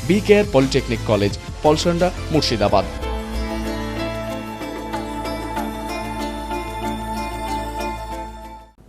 BKR polytechnic college, Palsanda, Murshidabad.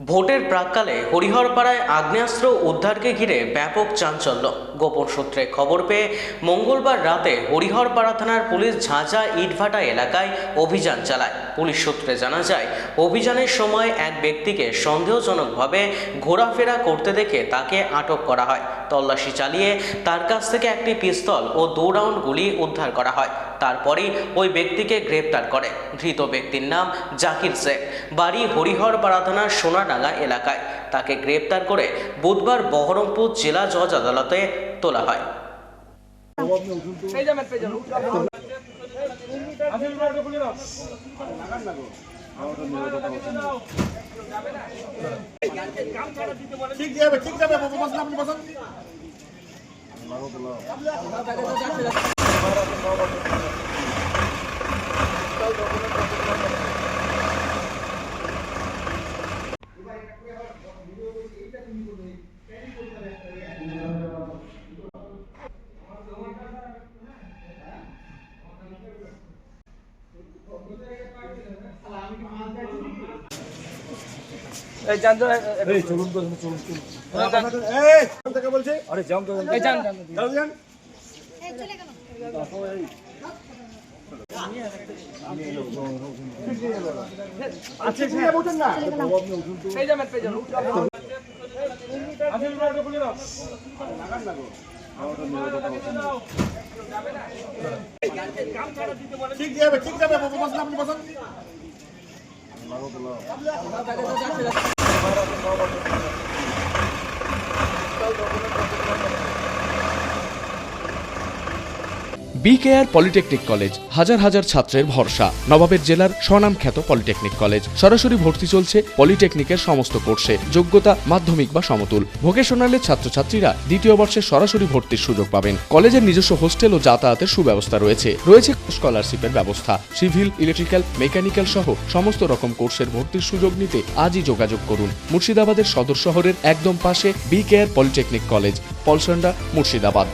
ভোটের প্রাক্কালে হরিহরপাড়ায় আগ্নেয়াস্ত্র উদ্ধারকে ঘিরে ব্যাপক চাঞ্চল্য। গোপন সূত্রে খবর পেয়ে মঙ্গলবার রাতে হরিহরপাড়া থানার পুলিশ ঝাঁঝা ইটভাটা এলাকায় অভিযান চালায়। পুলিশ সূত্রে জানা যায়, অভিযানের সময় এক ব্যক্তিকে সন্দেহজনকভাবে ঘোরাফেরা করতে দেখে তাকে আটক করা হয়। তল্লাশি চালিয়ে তার কাছ থেকে একটি পিস্তল ও 2 রাউন্ড গুলি উদ্ধার করা হয়। তারপরই ওই ব্যক্তিকে গ্রেপ্তার করে। ধৃত ব্যক্তির নাম জাকির শেখ, বাড়ি হরিহরপাড়া থানার সোনাডাঙ্গা এলাকায়। তাকে গ্রেপ্তার করে বুধবার বহরমপুর জেলা জজ আদালতে তোলা হয়। BKR পলিটেকনিক কলেজ হাজার হাজার ছাত্রের ভরসা। নবাবের জেলার স্বনামখ্যাত পলিটেকনিক কলেজ। সরাসরি ভর্তি চলছে পলিটেকনিকের সমস্ত কোর্সে। যোগ্যতা মাধ্যমিক বা সমতুল। ভোকেশনালের ছাত্রছাত্রীরা দ্বিতীয় বর্ষে সরাসরি ভর্তির সুযোগ পাবেন। কলেজের নিজস্ব হোস্টেল ও যাতায়াতের সুব্যবস্থা রয়েছে। স্কলারশিপের ব্যবস্থা। সিভিল, ইলেকট্রিক্যাল, মেকানিক্যাল সহ সমস্ত রকম কোর্সের ভর্তির সুযোগ নিতে আজই যোগাযোগ করুন। মুর্শিদাবাদের সদর শহরের একদম পাশে BKR polytechnic college, Palsanda, Murshidabad.